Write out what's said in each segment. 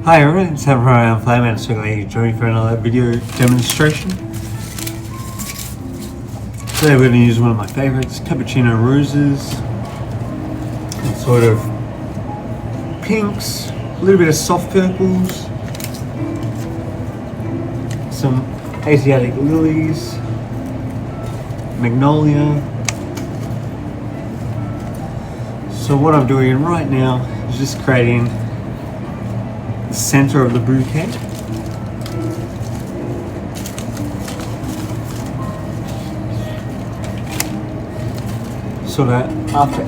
Hi everyone, it's Samurai on Flame and so glad you joined me for another video demonstration. Today we're going to use one of my favorites, Cappuccino Roses. It's sort of pinks, a little bit of soft purples, some Asiatic lilies, magnolia. So what I'm doing right now is just creating the center of the bouquet. So that after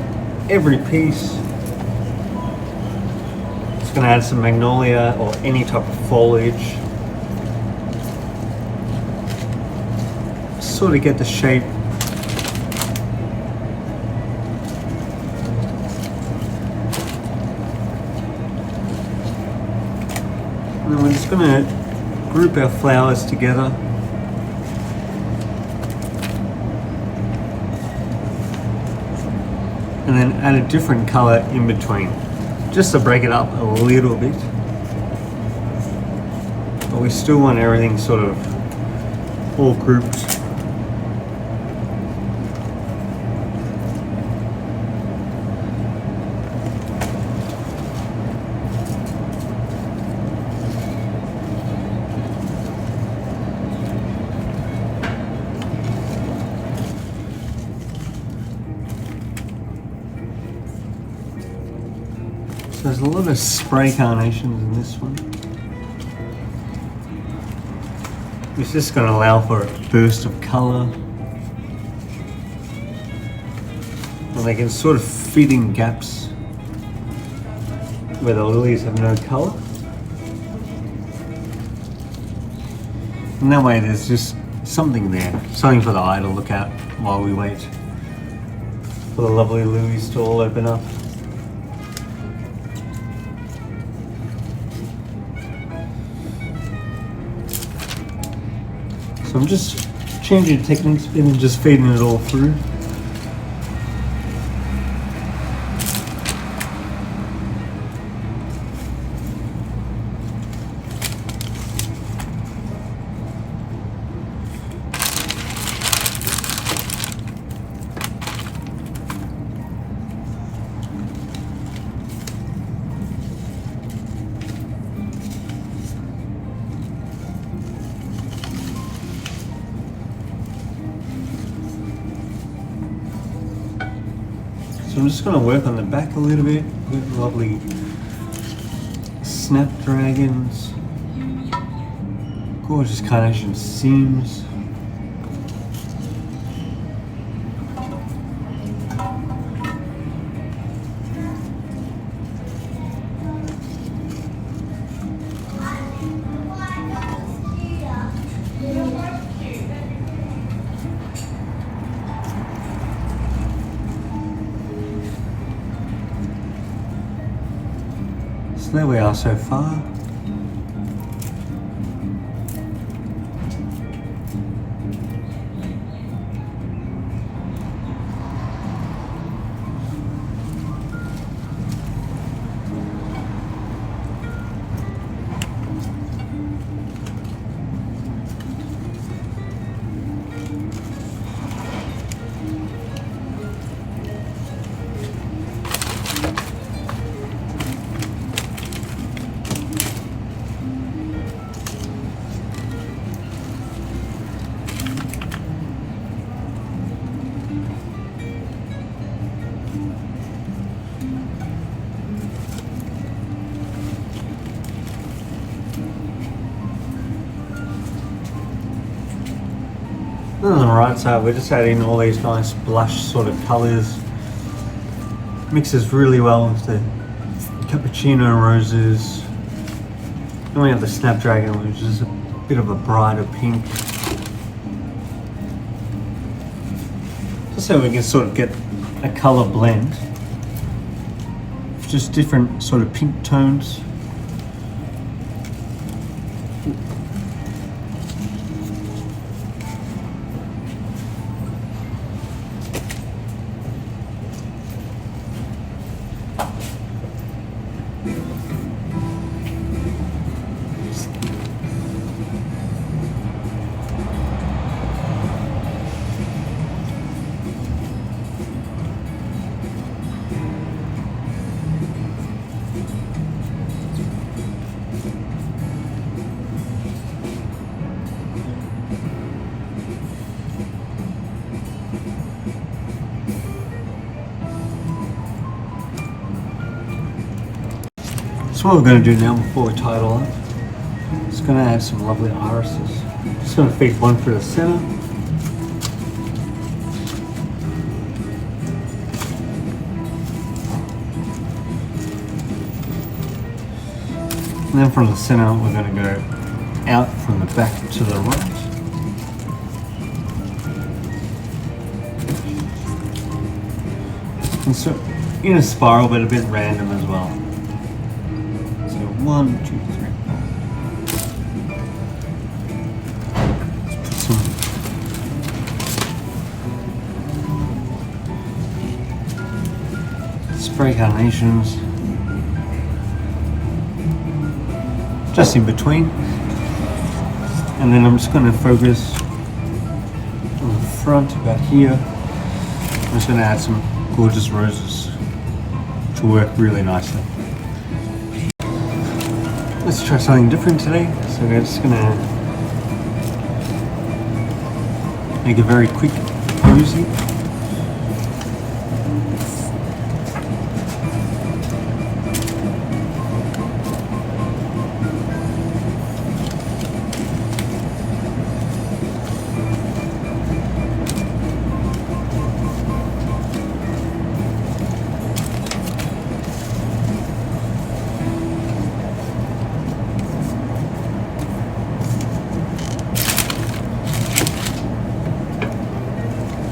every piece, it's going to add some magnolia or any type of foliage. Sort of get the shape. And then we're just going to group our flowers together. And then add a different color in between, just to break it up a little bit. But we still want everything sort of all grouped. There's a lot of spray carnations in this one. It's just going to allow for a burst of colour. And they can sort of fit in gaps where the lilies have no colour. And that way there's just something there, something for the eye to look at while we wait for the lovely lilies to all open up. So I'm just changing techniques a bit and just feeding it all through. So I'm just going to work on the back a little bit with lovely snapdragons, gorgeous carnation seams. So there we are so far. And on the right side, we're just adding all these nice blush sort of colours. Mixes really well with the Cappuccino Roses. Then we have the Snapdragon, which is a bit of a brighter pink. Just so we can sort of get a colour blend. Just different sort of pink tones. So what we're going to do now before we tie it all up, just going to add some lovely irises. Just going to feed one through the center. And then from the center, we're going to go out from the back to the right. And so in a spiral, but a bit random as well. So 1, 2, 3, 4. Let's put some spray carnations just in between. And then I'm just going to focus on the front about here. I'm just going to add some gorgeous roses to work really nicely. Let's try something different today. So we're just gonna make a very quick posy.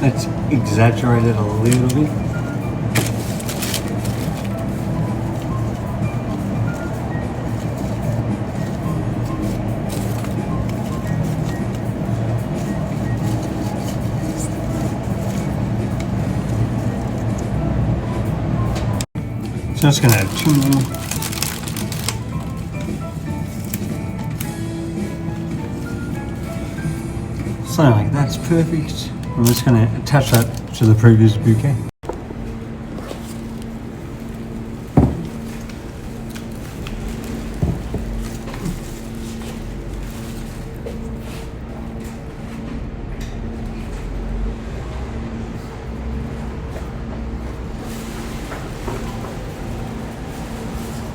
Let's exaggerate it a little bit. So I'm just going to add 2 more. Something like that's perfect. I'm just going to attach that to the previous bouquet.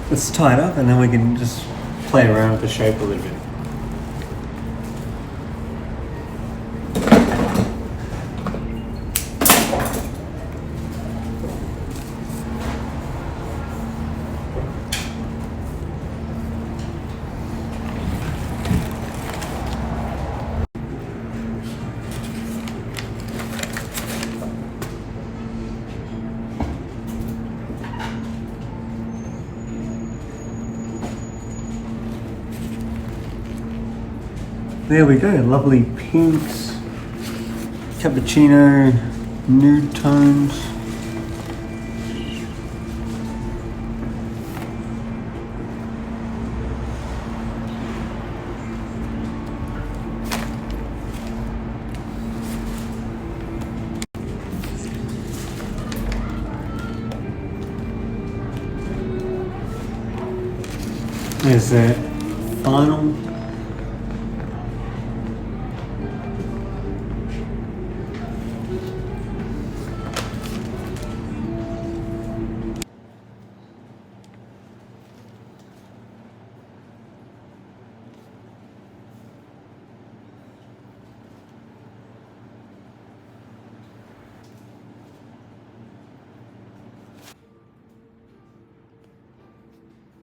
Let's tie it up and then we can just play around with the shape a little bit. There we go, lovely pinks, cappuccino, nude tones. There's that final